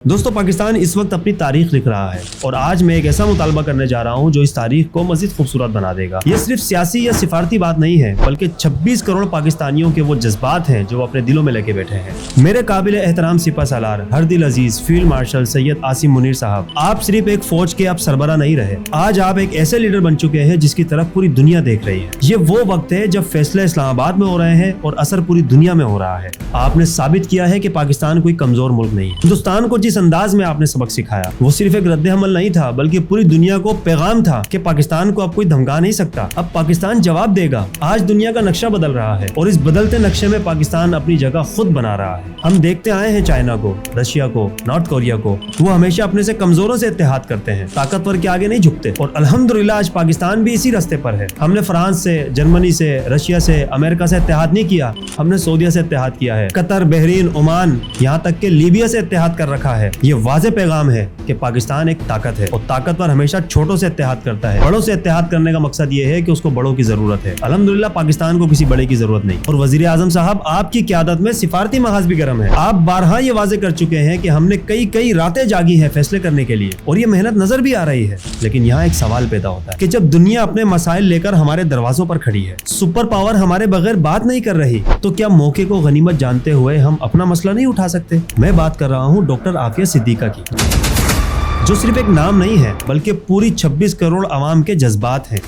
दोस्तों पाकिस्तान इस वक्त अपनी तारीख लिख रहा है और आज मैं एक ऐसा मुतालबा करने जा रहा हूं जो इस तारीख को मजीद खूबसूरत बना देगा। ये सिर्फ सियासी या सिफारती बात नहीं है बल्कि 26 करोड़ पाकिस्तानियों के वो जज्बात हैं जो अपने दिलों में लेके बैठे हैं। मेरे काबिल एहतराम सिपा सालार हरदिल अजीज फील्ड मार्शल सैयद आसिम मुनीर साहब, आप सिर्फ एक फौज के अब सरबरा नहीं रहे, आज आप एक ऐसे लीडर बन चुके हैं जिसकी तरफ पूरी दुनिया देख रही है। ये वो वक्त है जब फैसले इस्लामाबाद में हो रहे हैं और असर पूरी दुनिया में हो रहा है। आपने साबित किया है कि पाकिस्तान कोई कमजोर मुल्क नहीं है। हिंदुस्तान को जिस अंदाज में आपने सबक सिखाया वो सिर्फ एक रद्द अमल नहीं था बल्कि पूरी दुनिया को पैगाम था कि पाकिस्तान को अब कोई धमका नहीं सकता, अब पाकिस्तान जवाब देगा। आज दुनिया का नक्शा बदल रहा है और इस बदलते नक्शे में पाकिस्तान अपनी जगह खुद बना रहा है। हम देखते आए हैं चाइना को, रशिया को, नॉर्थ कोरिया को, वो हमेशा अपने से कमजोरों से इत्तेहाद करते हैं, ताकतवर के आगे नहीं झुकते। और अल्हम्दुलिल्लाह आज पाकिस्तान भी इसी रास्ते पर है। हमने फ्रांस से, जर्मनी से, रशिया से, अमेरिका से इत्तेहाद नहीं किया, हमने सऊदीया से इत्तेहाद किया है, कतर, बहरीन, ओमान, यहाँ तक के लीबिया से इत्तेहाद कर रखा है। ये वाज़ेह पैगाम है कि पाकिस्तान एक ताकत है और ताकतवर हमेशा छोटों से इत्तेहाद करता है। बड़ों से इत्तेहाद करने का मकसद ये है कि उसको बड़ों की जरूरत है। अल्हम्दुलिल्लाह पाकिस्तान को किसी बड़े की जरूरत नहीं। और वजीर आजम साहब आपकी क़यादत में सिफारती महाज भी गर्म है। आप बारहा ये वाज़ेह कर चुके हैं कि हमने कई रातें जागी हैं फैसले करने के लिए और ये मेहनत नजर भी आ रही है। लेकिन यहाँ एक सवाल पैदा होता है कि जब दुनिया अपने मसाइल लेकर हमारे दरवाजों पर खड़ी है, सुपर पावर हमारे बगैर बात नहीं कर रही, तो क्या मौके को गनीमत जानते हुए हम अपना मसला नहीं उठा सकते? मैं बात कर रहा हूँ डॉक्टर आफिया सिद्दीका की, जो सिर्फ एक नाम नहीं है बल्कि पूरी 26 करोड़ आवाम के जज्बात हैं।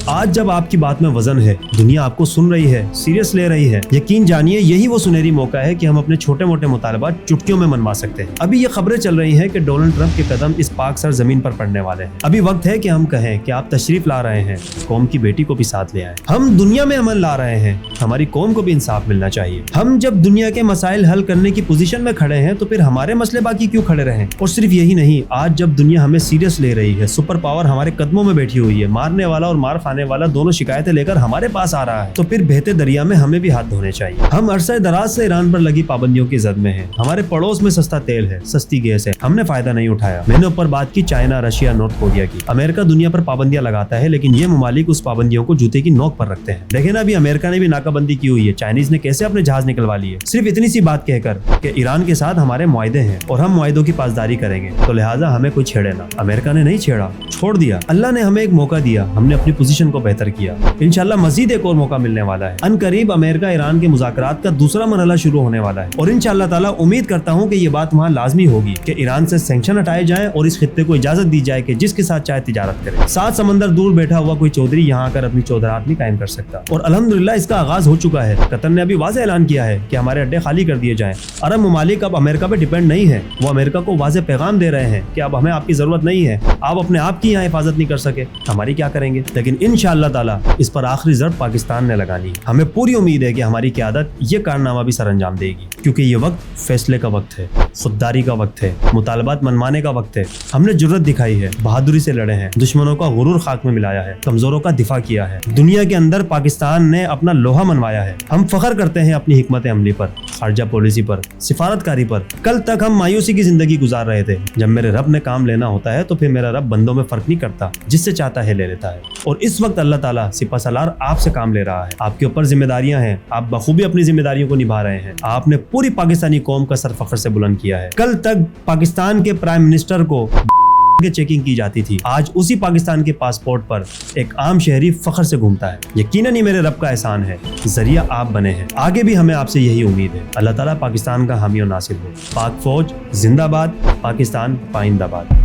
आज जब आपकी बात में वजन है, दुनिया आपको सुन रही है, सीरियस ले रही है, यकीन जानिए यही वो सुनहरी मौका है कि हम अपने छोटे मोटे मुतालबात चुटकियों में मनवा सकते हैं। अभी ये खबरें चल रही हैं कि डोनाल्ड ट्रंप के कदम इस पाक सर जमीन पर पड़ने वाले हैं। अभी वक्त है कि हम कहें कि आप तशरीफ ला रहे हैं, कौम की बेटी को भी साथ ले आए। हम दुनिया में अमन ला रहे हैं, हमारी कौम को भी इंसाफ मिलना चाहिए। हम जब दुनिया के मसाइल हल करने की पोजीशन में खड़े हैं तो फिर हमारे मसले बाकी क्यों खड़े रहें? और सिर्फ यही नहीं, आज जब दुनिया हमें सीरियस ले रही है, सुपर पावर हमारे कदमों में बैठी हुई है, मारने वाला और मार खाने वाला दोनों शिकायतें लेकर हमारे पास आ रहा है, तो फिर बहते दरिया में हमें भी हाथ धोने चाहिए। हम अरसे दराज से ईरान पर लगी पाबंदियों की जद में हैं। हमारे पड़ोस में सस्ता तेल है, सस्ती गैस है, हमने फायदा नहीं उठाया। मैंने ऊपर बात की चाइना, रशिया, नॉर्थ कोरिया की। अमेरिका दुनिया पर पाबंदियां लगाता है लेकिन ये ममालिक उस पाबंदियों को जूते की नोक पर रखते हैं। देखे ना, अभी अमेरिका ने भी नाकाबंदी की हुई है, चाइनीज ने कैसे अपने जहाज निकलवा लिए, सिर्फ इतनी सी बात कहकर कि ईरान के साथ हमारे मुआहदे हैं और हम मुआहदों की पासदारी करेंगे, तो लिहाजा हमें कोई छेड़े ना। अमेरिका ने नहीं छेड़ा, छोड़ दिया। अल्लाह ने हमें एक मौका दिया, हमने अपनी पोजीशन को बेहतर किया। इंशाल्लाह मजीद एक और मौका मिलने वाला है। अनकरीब अमेरिका ईरान के मुज़ाकरात का दूसरा मरहला शुरू होने वाला है और इंशाल्लाह ताला उम्मीद करता हूँ कि ये बात वहाँ लाजमी होगी कि ईरान से सैंक्शन हटाए जाएं और इस खित्ते को इजाजत दी जाए कि जिसके साथ चाहे तिजारत करे। 7 समंदर दूर बैठा हुआ कोई चौधरी यहाँ आकर अपनी चौधरात नहीं कायम कर सकता। और अल्हम्दुलिल्लाह इसका आगाज हो चुका है। कतर ने अभी वाज़ेह ऐलान किया है कि हमारे अड्डे खाली कर दिए जाएं। अरब ममालिक अब अमेरिका पे डिपेंड नहीं है, वो अमेरिका को वाज़ेह पैगाम दे रहे हैं कि अब हमें आपकी जरूरत नहीं है, आप अपने आप की यहाँ हिफाजत नहीं कर सके, हमारी क्या करेंगे? लेकिन इंशाअल्लाह ताला इस पर आखिरी ज़रब पाकिस्तान ने लगानी। हमें पूरी उम्मीद है कि हमारी क़यादत ये कारनामा भी सर अंजाम देगी, क्योंकि ये वक्त फैसले का वक्त है, खुददारी का वक्त है, मुतालबात मनवाने का वक्त है। हमने जुर्रत दिखाई है, बहादुरी से लड़े हैं, दुश्मनों का गुरूर खाक में मिलाया है, कमजोरों का दिफा किया है। दुनिया के अंदर पाकिस्तान ने अपना लोहा मनवाया है। हम फख्र करते हैं अपनी हिकमत अमली पर, खारजा पॉलिसी पर, सिफारतकारी पर। कल तक हम मायूसी की जिंदगी गुजार रहे थे। जब मेरे रब ने काम लेना होता है तो फिर मेरा रब बंदों में फर्क नहीं करता, जिससे चाहता है ले लेता है। और इस वक्त अल्लाह ताला सिपा सालार आपसे काम ले रहा है। आपके ऊपर जिम्मेदारियां हैं, आप बखूबी अपनी जिम्मेदारियों को निभा रहे हैं। आपने पूरी पाकिस्तानी कौम का सर फख्र से बुलंद किया है। कल तक पाकिस्तान के प्राइम मिनिस्टर को के चेकिंग की जाती थी, आज उसी पाकिस्तान के पासपोर्ट पर एक आम शहरी फख्र से घूमता है। यकीनन ही मेरे रब का एहसान है, जरिया आप बने हैं। आगे भी हमें आपसे यही उम्मीद है। अल्लाह ताला पाकिस्तान का हामी और नासिर हो। पाक फौज जिंदाबाद, पाकिस्तान पाइंदाबाद।